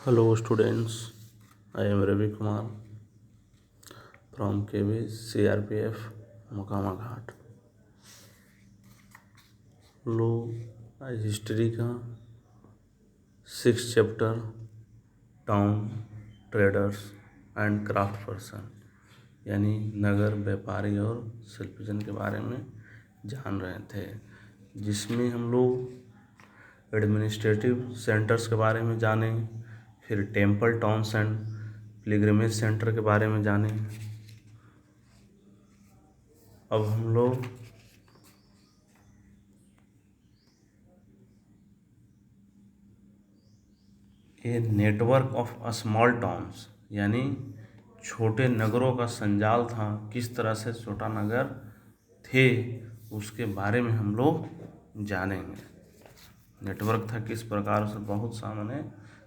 Hello students, I am Ravi Kumar from KV CRPF Mokama घाट। लो आज history का 6 chapter town traders and craft person यानी नगर व्यापारी और शिल्पजन के बारे में जान रहे थे, जिसमें हम लोग एडमिनिस्ट्रेटिव सेंटर्स के बारे में जाने, फिर temple towns and pilgrimage centre के बारे में जाने। अब हम लोग ये नेटवर्क ऑफ स्मॉल टाउन्स यानी छोटे नगरों का संजाल था, किस तरह से छोटा नगर थे उसके बारे में हम लोग जानेंगे। नेटवर्क था किस प्रकार से, बहुत सामने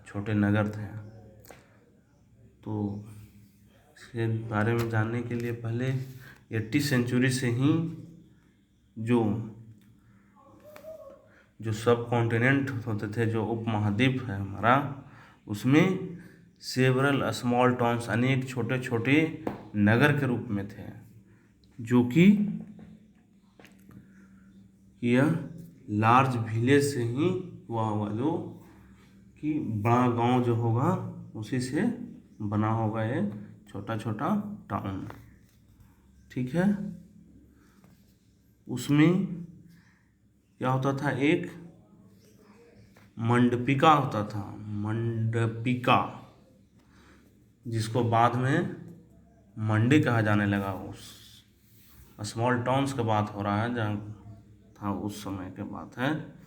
छोटे नगर थे। तो इसके बारे में जानने के लिए पहले 80 सेंचुरी से ही जो सब कॉन्टिनेंट होते थे, जो उपमहाद्वीप है हमारा, उसमें सेवरल स्मॉल टाउन्स अनेक छोटे छोटे नगर के रूप में थे, जो कि यह लार्ज विलेज से ही हुआ होगा, जो कि बड़ा गांव जो होगा उसी से बना होगा ये छोटा छोटा टाउन। ठीक है, उसमें क्या होता था, एक मंडपिका होता था, मंडपिका, जिसको बाद में मंडी कहा जाने लगा। उस स्मॉल टाउन्स की बात हो रहा है, जहाँ था उस समय के बात है,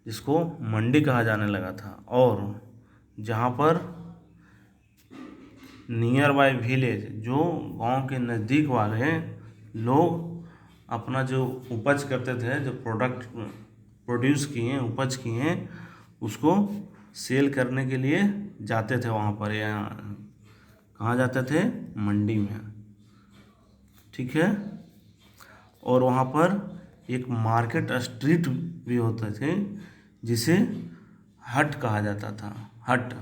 जिसको मंडी कहा जाने लगा था। और जहाँ पर नियर बाय विलेज, जो गांव के नज़दीक वाले लोग अपना जो उपज करते थे, जो प्रोडक्ट प्रोड्यूस किए, उपज किए, उसको सेल करने के लिए जाते थे वहाँ पर। या कहाँ जाते थे? मंडी में। ठीक है, और वहाँ पर एक मार्केट स्ट्रीट भी होते थे, जिसे हट कहा जाता था, हट,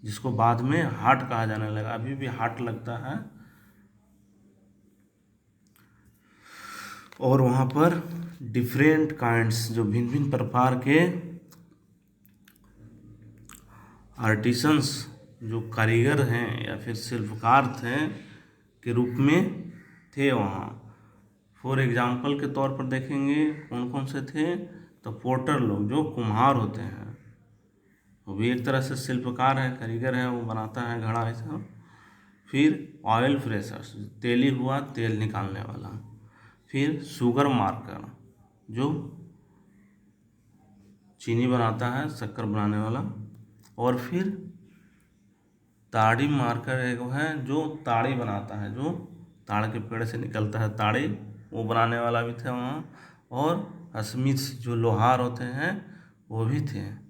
जिसको बाद में हाट कहा जाने लगा। अभी भी हाट लगता है। और वहाँ पर डिफरेंट काइंड्स, जो भिन्न भिन्न प्रकार के आर्टिसंस, जो कारीगर हैं या फिर शिल्पकार थे के रूप में थे वहाँ। फॉर एग्जाम्पल के तौर पर देखेंगे कौन कौन से थे, तो पोर्टर लोग, जो कुम्हार होते हैं, वो भी एक तरह से शिल्पकार है, कारीगर है, वो बनाता है घड़ा ऐसा। फिर ऑयल फ्रेशर्स, तेली हुआ, तेल निकालने वाला। फिर शुगर मार्कर, जो चीनी बनाता है, शक्कर बनाने वाला। और फिर ताड़ी मार्कर एक है, जो ताड़ी बनाता है, जो ताड़ के पेड़ से निकलता है ताड़ी, वो बनाने वाला भी था वहाँ। और स्मिथ्स, जो लोहार होते हैं, वो भी थे।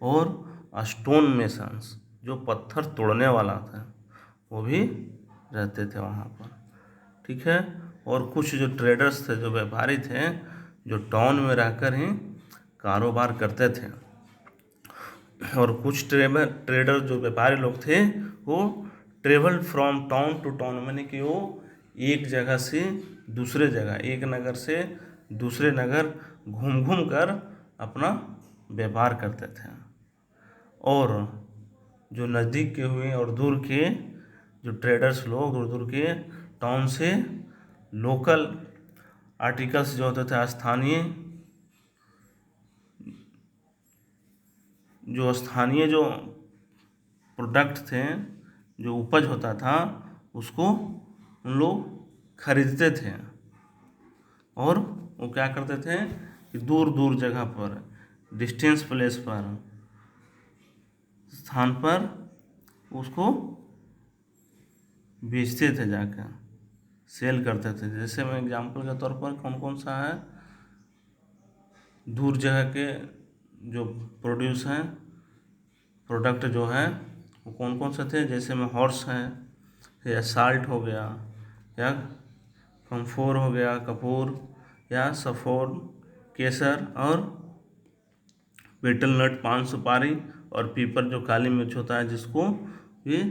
और स्टोन मेसन्स, जो पत्थर तोड़ने वाला था, वो भी रहते थे वहाँ पर। ठीक है, और कुछ जो ट्रेडर्स थे, जो व्यापारी थे, जो टाउन में रहकर ही कारोबार करते थे। और कुछ ट्रेडर जो व्यापारी लोग थे, वो travel from town to town, यानी कि वो एक जगह से दूसरे जगह, एक नगर से दूसरे नगर घूम घूम कर अपना व्यापार करते थे। और जो नज़दीक के हुए और दूर के जो ट्रेडर्स लोग, दूर दूर के टाउन से लोकल आर्टिकल्स जो होते थे, स्थानीय जो प्रोडक्ट थे, जो उपज होता था, उसको उन लोग खरीदते थे। और वो क्या करते थे कि दूर दूर जगह पर, डिस्टेंस प्लेस पर, स्थान पर उसको बेचते थे, जाकर सेल करते थे। जैसे मैं एग्जांपल के तौर पर कौन कौन सा है, दूर जगह के जो प्रोड्यूस हैं, प्रोडक्ट जो है, वो कौन कौन से थे, जैसे में हॉर्स है, या साल्ट हो गया, या कम्फोर हो गया, कपूर, या सफोर, केसर, और बेटल नट, पान सुपारी, और पीपर जो काली मिर्च होता है जिसको ये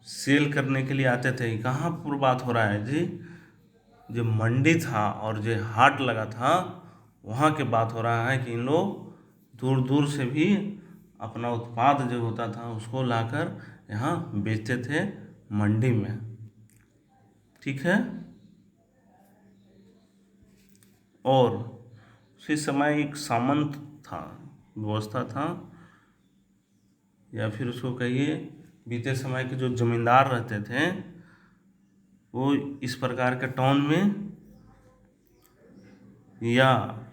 सेल करने के लिए आते थे। कहाँ पर बात हो रहा है जी, जो मंडी था और जो हाट लगा था वहाँ के बात हो रहा है कि इन लोग दूर दूर से भी अपना उत्पाद जो होता था उसको लाकर यहाँ बेचते थे मंडी में। ठीक है। और उसी समय एक सामंत था, व्यवस्था था, या फिर उसको कहिए बीते समय के जो जमींदार रहते थे वो इस प्रकार के टाउन में या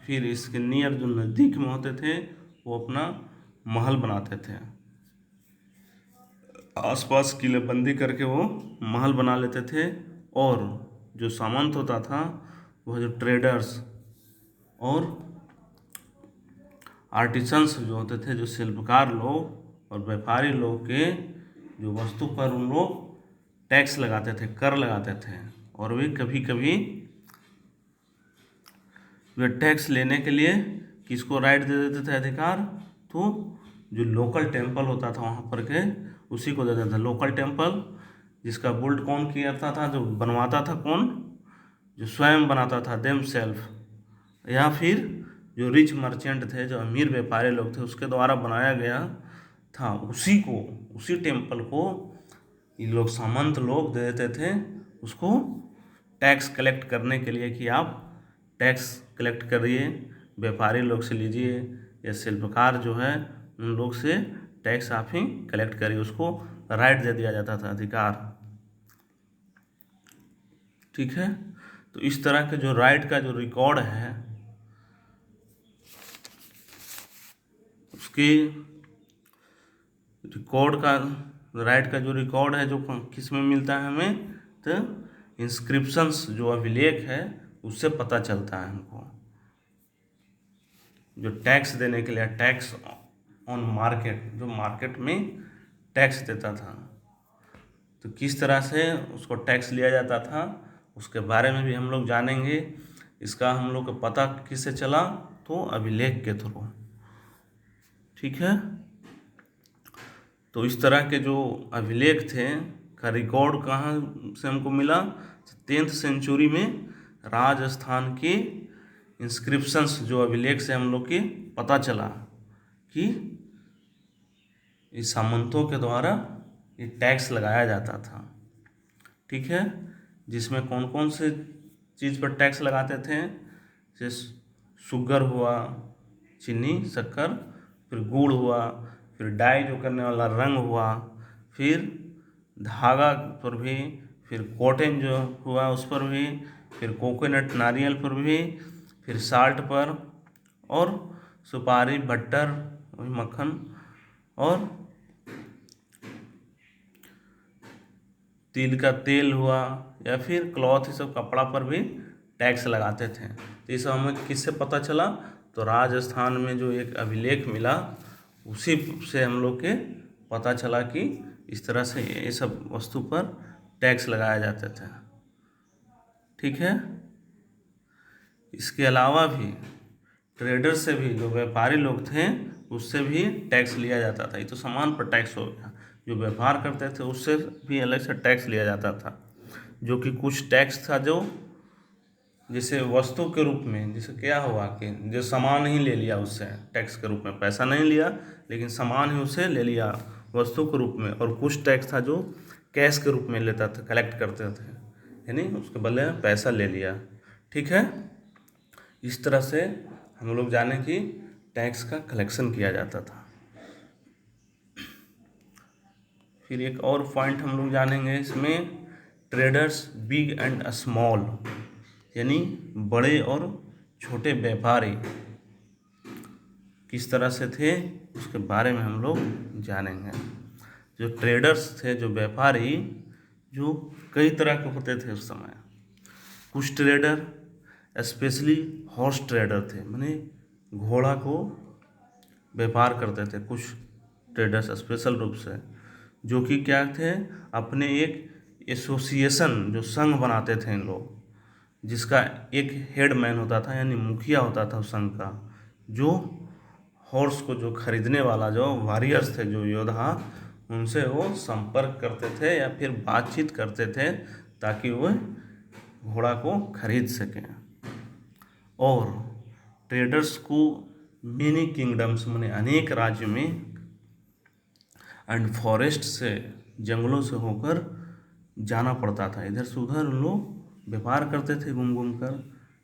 फिर इसके नियर जो नज़दीक में होते थे वो अपना महल बनाते थे, आसपास किलेबंदी करके वो महल बना लेते थे। और जो सामंत होता था वह जो ट्रेडर्स और आर्टिसंस जो होते थे, जो शिल्पकार लोग और व्यापारी लोग के जो वस्तु पर उन लोग टैक्स लगाते थे, कर लगाते थे। और वे कभी कभी वे टैक्स लेने के लिए किसको राइट दे देते थे, अधिकार, तो जो लोकल टेम्पल होता था वहाँ पर के उसी को दे देते थे। लोकल टेम्पल जिसका बुल्ड कौन करता था, जो बनवाता था कौन, जो स्वयं बनाता था, देम सेल्फ, या फिर जो रिच मर्चेंट थे, जो अमीर व्यापारी लोग थे, उसके द्वारा बनाया गया था, उसी को, उसी टेम्पल को ये लोग सामंत लोग दे देते थे उसको टैक्स कलेक्ट करने के लिए कि आप टैक्स कलेक्ट करिए, व्यापारी लोग से लीजिए या शिल्पकार जो है उन लोग से टैक्स आप ही कलेक्ट करिए, उसको राइट दे दिया जाता था, अधिकार। ठीक है। तो इस तरह के जो राइट का जो रिकॉर्ड है उसके रिकॉर्ड का, राइट का जो रिकॉर्ड है जो किस में मिलता है हमें, तो इंस्क्रिप्शंस जो अभिलेख है उससे पता चलता है हमको। जो टैक्स देने के लिए, टैक्स ऑन मार्केट, जो मार्केट में टैक्स देता था, तो किस तरह से उसको टैक्स लिया जाता था उसके बारे में भी हम लोग जानेंगे। इसका हम लोग को पता किससे चला, तो अभिलेख के थ्रू। ठीक है। तो इस तरह के जो अभिलेख थे का रिकॉर्ड कहाँ से हमको मिला, 10th सेंचुरी में राजस्थान के इंस्क्रिप्शंस जो अभिलेख से हम लोग के पता चला कि इस सामंतों के द्वारा ये टैक्स लगाया जाता था। ठीक है। जिसमें कौन कौन से चीज़ पर टैक्स लगाते थे, जैसे शुगर हुआ, चीनी, शक्कर, फिर गुड़ हुआ, फिर डाई जो करने वाला रंग हुआ, फिर धागा पर भी, फिर कॉटन जो हुआ उस पर भी, फिर कोकोनट नारियल पर भी, फिर साल्ट पर, और सुपारी, बटर, मक्खन, और तिल का तेल हुआ, या फिर क्लॉथ, ये सब कपड़ा पर भी टैक्स लगाते थे। तो ये सब हमें किससे पता चला, तो राजस्थान में जो एक अभिलेख मिला उसी से हम लोग के पता चला कि इस तरह से ये सब वस्तु पर टैक्स लगाया जाता था। ठीक है। इसके अलावा भी ट्रेडर से भी, जो व्यापारी लोग थे उससे भी टैक्स लिया जाता था। ये तो सामान पर टैक्स हो गया, जो व्यापार करते थे उससे भी अलग से टैक्स लिया जाता था, जो कि कुछ टैक्स था जो जैसे वस्तु के रूप में, जैसे क्या हुआ कि जो सामान ही ले लिया उससे टैक्स के रूप में, पैसा नहीं लिया लेकिन सामान ही उसे ले लिया वस्तु के रूप में। और कुछ टैक्स था जो कैश के रूप में लेता था, कलेक्ट करते थे, यानी उसके बदले पैसा ले लिया। ठीक है। इस तरह से हम लोग जाने कि टैक्स का कलेक्शन किया जाता था। फिर एक और पॉइंट हम लोग जानेंगे इसमें, ट्रेडर्स बिग एंड स्मॉल, यानी बड़े और छोटे व्यापारी किस तरह से थे उसके बारे में हम लोग जानेंगे। जो ट्रेडर्स थे, जो व्यापारी, जो कई तरह के होते थे उस समय। कुछ ट्रेडर स्पेशली हॉर्स ट्रेडर थे, माने घोड़ा को व्यापार करते थे। कुछ ट्रेडर्स स्पेशल रूप से, जो कि क्या थे, अपने एक एसोसिएशन, जो संघ बनाते थे इन लोग, जिसका एक हेड मैन होता था, यानी मुखिया होता था उस संघ का, जो हॉर्स को जो खरीदने वाला जो वॉरियर्स थे, जो योद्धा, उनसे वो संपर्क करते थे या फिर बातचीत करते थे ताकि वो घोड़ा को खरीद सकें। और ट्रेडर्स को मेनी किंगडम्स माने अनेक राज्यों में एंड फॉरेस्ट से, जंगलों से होकर जाना पड़ता था। इधर से उधर उन लोग व्यापार करते थे घूम घूम कर,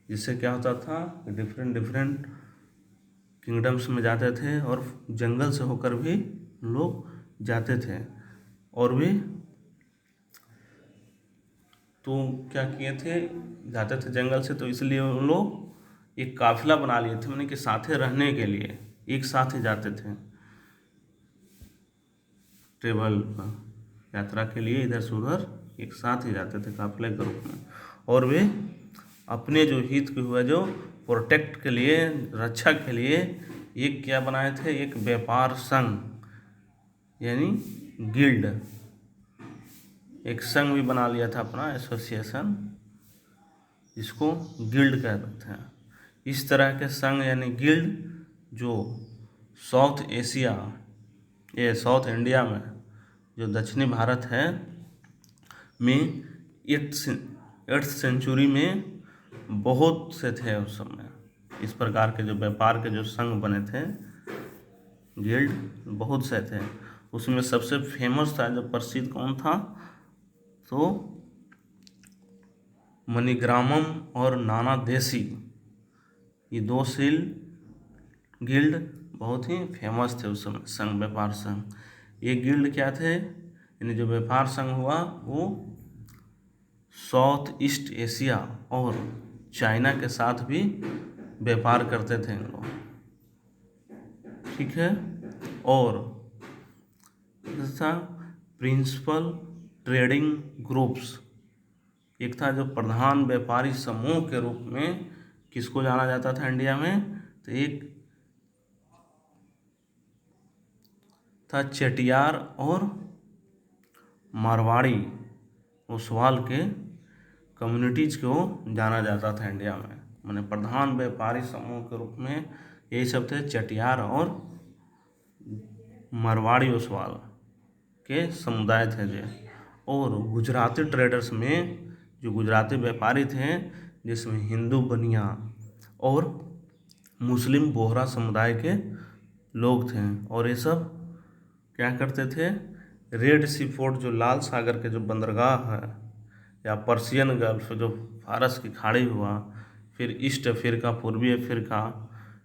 जिससे क्या होता था, डिफरेंट डिफरेंट किंगडम्स में जाते थे और जंगल से होकर भी लोग जाते थे। और भी तो क्या किए थे, जाते थे जंगल से, तो इसलिए उन लोग एक काफिला बना लिए थे, मैंने कि साथे रहने के लिए एक साथ ही जाते थे ट्रेवल पर, यात्रा के लिए इधर से उधर एक साथ ही जाते थे काफिले के रूप में। और वे अपने जो हित के हुए जो प्रोटेक्ट के लिए, रक्षा के लिए एक क्या बनाए थे, एक व्यापार संघ यानी गिल्ड, एक संघ भी बना लिया था अपना, एसोसिएशन, इसको गिल्ड कहते हैं। इस तरह के संघ यानी गिल्ड जो साउथ एशिया, ये साउथ इंडिया में, जो दक्षिणी भारत है में 8th सेंचुरी में बहुत से थे उस समय। इस प्रकार के जो व्यापार के जो संघ बने थे, गिल्ड, बहुत से थे। उसमें सबसे फेमस था, जो प्रसिद्ध कौन था, तो मणिग्रामम और नाना देशी, ये दो सील गिल्ड बहुत ही फेमस थे उस समय, संघ, व्यापार संघ। ये गिल्ड क्या थे, यानी जो व्यापार संघ हुआ वो साउथ ईस्ट एशिया और चाइना के साथ भी व्यापार करते थे इन लोग, ठीक है। और था प्रिंसिपल ट्रेडिंग ग्रुप्स, एक था जो प्रधान व्यापारी समूह के रूप में किसको जाना जाता था इंडिया में, तो एक था चेटियार और मारवाड़ी ओसवाल के कम्युनिटीज को जाना जाता था इंडिया में, माने प्रधान व्यापारी समूह के रूप में यही सब थे, चेटियार और मारवाड़ी ओसवाल के समुदाय थे जो। और गुजराती ट्रेडर्स में जो गुजराती व्यापारी थे, जिसमें हिंदू बनिया और मुस्लिम बोहरा समुदाय के लोग थे। और ये सब क्या करते थे, रेड सी फोर्ट, जो लाल सागर के जो बंदरगाह है, या पर्शियन गल्फ जो फारस की खाड़ी हुआ, फिर ईस्ट अफ्रीका, पूर्वी अफ्रीका,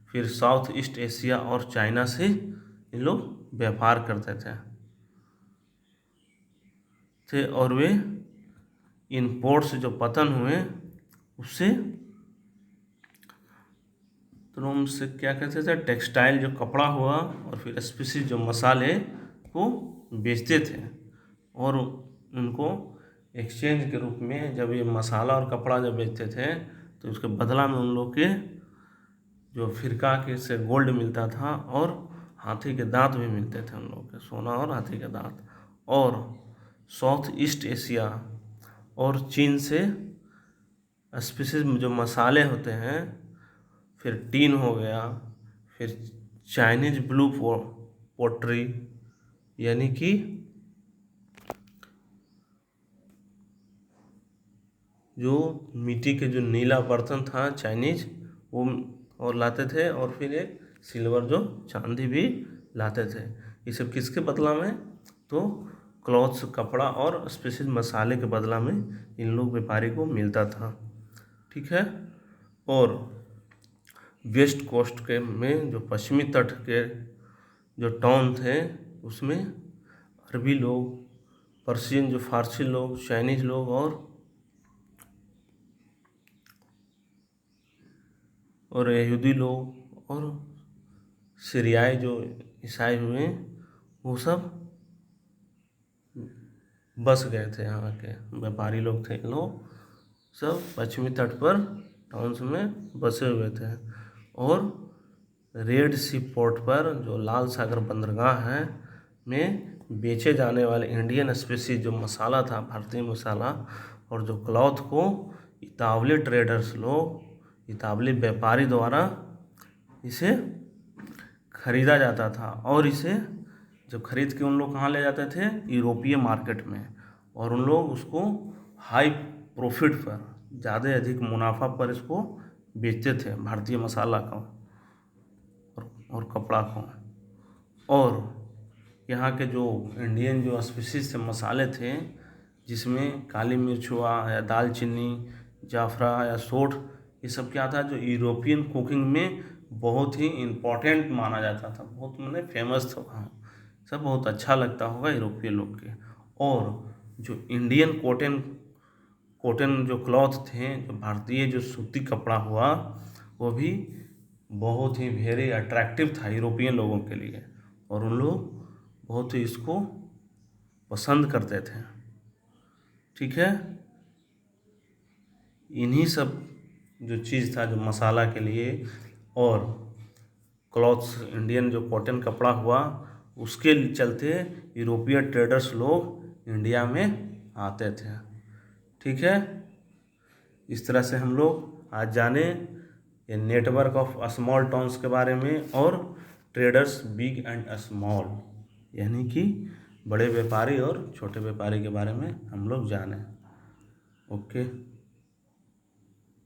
फिर साउथ ईस्ट एशिया और चाइना से इन लोग व्यापार करते थे। और वे इन पोर्ट से जो पतन हुए उससे तो हम से क्या कहते थे, टेक्सटाइल जो कपड़ा हुआ, और फिर स्पीसीज जो मसाले को बेचते थे। और उनको एक्सचेंज के रूप में जब ये मसाला और कपड़ा जब बेचते थे, तो उसके बदला में उन लोग के जो फिरका के से गोल्ड मिलता था, और हाथी के दांत भी मिलते थे उन लोग के, सोना और हाथी के दांत। और साउथ ईस्ट एशिया और चीन से स्पीसीज में जो मसाले होते हैं, फिर टीन हो गया, फिर चाइनीज ब्लू पोट्री, यानी कि जो मिट्टी के जो नीला बर्तन था चाइनीज, वो और लाते थे। और फिर एक सिल्वर जो चांदी भी लाते थे। ये सब किसके बदला में, तो क्लॉथ्स, कपड़ा और स्पेशल मसाले के बदला में इन लोग व्यापारी को मिलता था, ठीक है। और वेस्ट कोस्ट के में जो पश्चिमी तट के जो टाउन थे, उसमें अरबी लोग, पर्शियन जो फारसी लोग, चाइनीज लोग और यहूदी लोग और सीरियाई जो ईसाई हुए, वो सब बस गए थे। यहाँ के व्यापारी लोग थे, लोग सब पश्चिमी तट पर टाउन्स में बसे हुए थे। और रेड सी पोर्ट पर, जो लाल सागर बंदरगाह है, में बेचे जाने वाले इंडियन स्पेसीज जो मसाला था, भारतीय मसाला, और जो क्लॉथ को इतावली ट्रेडर्स लोग, इतावली व्यापारी द्वारा इसे खरीदा जाता था, और इसे जब खरीद के उन लोग कहाँ ले जाते थे, यूरोपीय मार्केट में, और उन लोग उसको हाई प्रॉफिट पर, ज़्यादा अधिक मुनाफा पर इसको बेचते थे, भारतीय मसाला को और कपड़ा को। और यहाँ के जो इंडियन जो स्पीसीज से मसाले थे, जिसमें काली मिर्च हुआ या दालचीनी, जाफरा या सौंठ, ये सब क्या था, जो यूरोपियन कुकिंग में बहुत ही इम्पोर्टेंट माना जाता था, बहुत मैंने फेमस था वहाँ, सब बहुत अच्छा लगता होगा यूरोपियन लोग के। और जो इंडियन कॉटन कॉटन जो क्लॉथ थे, जो भारतीय जो सूती कपड़ा हुआ, वो भी बहुत ही वेरी अट्रैक्टिव था यूरोपियन लोगों के लिए, और उन लोग बहुत ही इसको पसंद करते थे। ठीक है, इन्हीं सब जो चीज़ था, जो मसाला के लिए और क्लॉथ्स, इंडियन जो कॉटन कपड़ा हुआ, उसके चलते यूरोपीय ट्रेडर्स लोग इंडिया में आते थे। ठीक है, इस तरह से हम लोग आज जाने ये नेटवर्क ऑफ स्मॉल टाउन्स के बारे में, और ट्रेडर्स बिग एंड स्मॉल, यानी कि बड़े व्यापारी और छोटे व्यापारी के बारे में हम लोग जाने। ओके।